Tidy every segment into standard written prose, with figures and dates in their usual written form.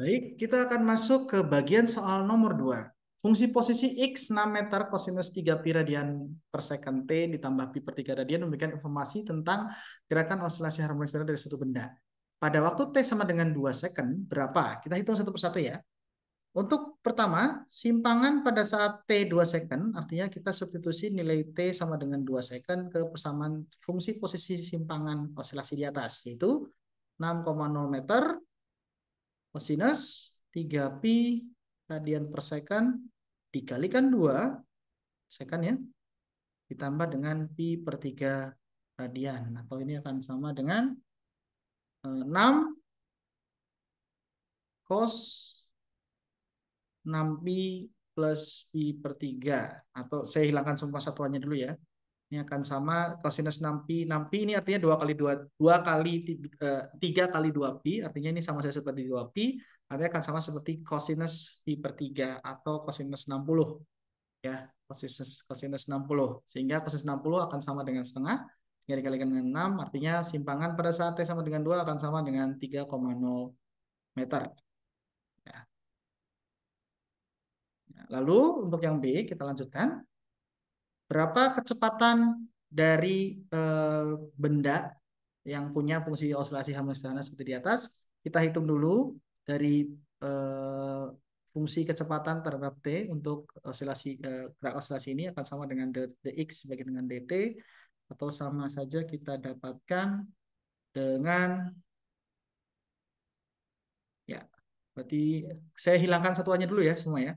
Baik, kita akan masuk ke bagian soal nomor 2. Fungsi posisi X 6 meter kosinus 3 pi radian per second T ditambah pi per 3 radian memberikan informasi tentang gerakan osilasi harmonis dari suatu benda. Pada waktu T sama dengan 2 second, berapa? Kita hitung satu persatu ya. Untuk pertama, simpangan pada saat T 2 second, artinya kita substitusi nilai T sama dengan 2 second ke persamaan fungsi posisi simpangan osilasi di atas, yaitu 6,0 meter kosinus 3 pi radian per second dikalikan 2 second ya, ditambah dengan pi per 3 radian. Atau ini akan sama dengan 6 cos 6pi plus pi per 3. Atau saya hilangkan semua satuannya dulu ya. Ini akan sama kosinus 6pi. 6pi ini artinya 2 kali 2 kali 3 kali 2pi. Artinya ini sama saja seperti 2pi. Artinya akan sama seperti kosinus pi per 3 atau kosinus 60. Ya, kosinus 60. Sehingga kosinus 60 akan sama dengan setengah. Sehingga dikalikan dengan 6. Artinya simpangan pada saat T sama dengan 2 akan sama dengan 3,0 meter. Ya. Lalu untuk yang B kita lanjutkan. Berapa kecepatan dari benda yang punya fungsi osilasi harmonis sederhana seperti di atas? Kita hitung dulu dari eh, fungsi kecepatan terhadap T untuk gerak osilasi ini akan sama dengan dx bagi dengan dt, atau sama saja kita dapatkan dengan, ya, berarti saya hilangkan satuannya dulu ya semua ya.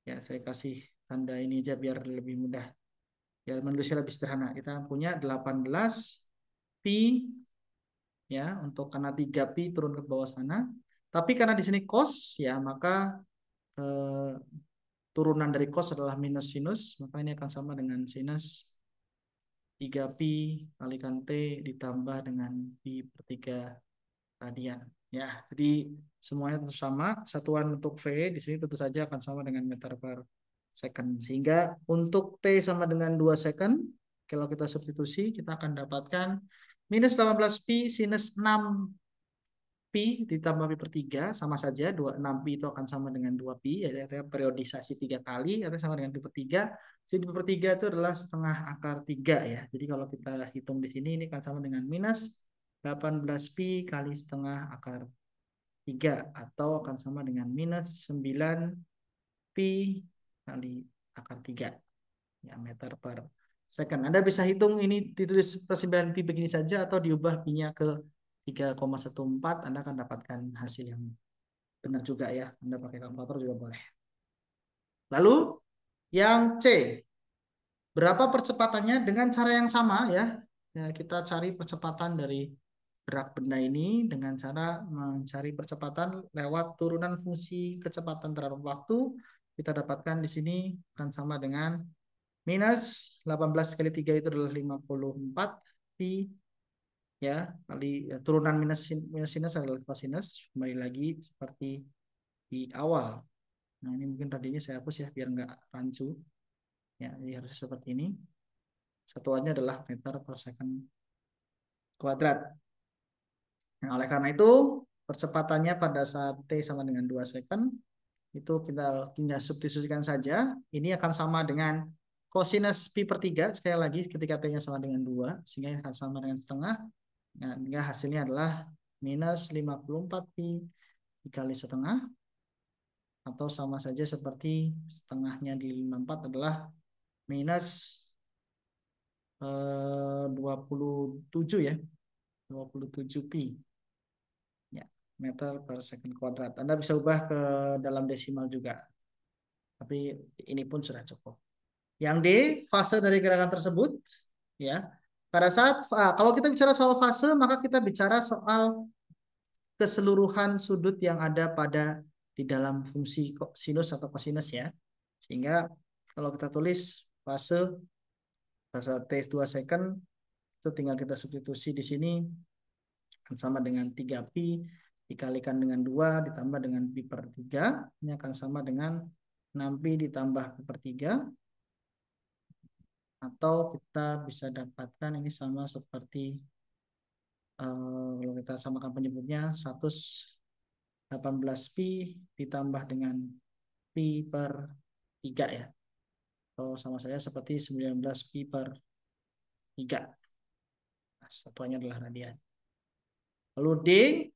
Ya, saya kasih tanda ini aja biar lebih mudah. Ya, manusia lebih sederhana. Kita punya 18 pi ya, untuk karena 3 pi turun ke bawah sana. Tapi karena di sini cos ya, maka eh, turunan dari cos adalah minus sinus, maka ini akan sama dengan sinus 3 pi kalikan T ditambah dengan pi per 3 radian. Ya, jadi semuanya tetap sama. Satuan untuk V di sini tentu saja akan sama dengan meter per second. Sehingga untuk T sama dengan 2 second, kalau kita substitusi, kita akan dapatkan minus 18 pi sinus 6 pi ditambah pi per 3, sama saja. 6 pi itu akan sama dengan 2 pi, yaitu periodisasi 3 kali, atau sama dengan pi per 3. Jadi pi per 3 itu adalah setengah akar 3 ya. Jadi kalau kita hitung di sini, ini akan sama dengan minus 18 pi kali setengah akar 3, atau akan sama dengan minus 9 pi kali akar 3 ya, meter per second. Anda bisa hitung ini ditulis per 9 pi begini saja atau diubah pi-nya ke 3,14, Anda akan dapatkan hasil yang benar juga ya. Anda pakai kalkulator juga boleh. Lalu yang C, berapa percepatannya dengan cara yang sama ya. Ya, kita cari percepatan dari gerak benda ini dengan cara mencari percepatan lewat turunan fungsi kecepatan terhadap waktu. Kita dapatkan di sini akan sama dengan minus 18 kali 3 itu adalah 54 pi ya, kali ya, turunan minus sinus adalah kosinus, kembali lagi seperti di awal. Nah, ini mungkin tadinya saya hapus ya biar nggak rancu ya, jadi harusnya seperti ini. Satuannya adalah meter per second kuadrat. Nah, oleh karena itu percepatannya pada saat T sama dengan 2 second itu kita tinggal substitusikan saja. Ini akan sama dengan kosinus pi per 3 sekali lagi ketika T-nya sama dengan 2, sehingga akan sama dengan setengah. Nah, hingga hasilnya adalah minus 54 pi dikali setengah, atau sama saja seperti setengahnya di 54 adalah minus 27 ya, 27 pi ya, meter per second kuadrat. Anda bisa ubah ke dalam desimal juga, tapi ini pun sudah cukup. Yang D, fase dari gerakan tersebut ya. Pada saat kalau kita bicara soal fase, maka kita bicara soal keseluruhan sudut yang ada pada di dalam fungsi sinus atau kosinus ya. Sehingga kalau kita tulis fase pada saat T 2 second, itu tinggal kita substitusi di sini akan sama dengan 3 pi dikalikan dengan 2 ditambah dengan pi per 3. Ini akan sama dengan 6 pi ditambah pi per 3. Atau kita bisa dapatkan ini sama seperti kalau kita samakan penyebutnya 100 18pi ditambah dengan pi per 3 ya. Atau sama saya seperti 19pi per 3. Nah, satuannya adalah radian. Lalu D,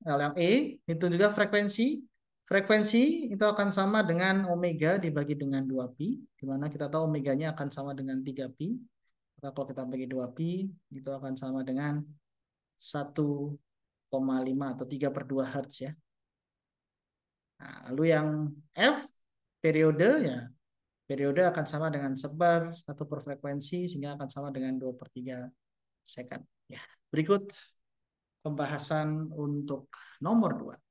yang E, itu juga frekuensi. Frekuensi itu akan sama dengan omega dibagi dengan 2pi, di mana kita tahu omeganya akan sama dengan 3pi. Maka kalau kita bagi 2pi, itu akan sama dengan 1,5 atau 3 per 2 Hertz ya. Nah, lalu yang F, periode ya. Periode akan sama dengan sebar 1 per frekuensi, sehingga akan sama dengan 2 per 3 second. Ya, berikut pembahasan untuk nomor 2.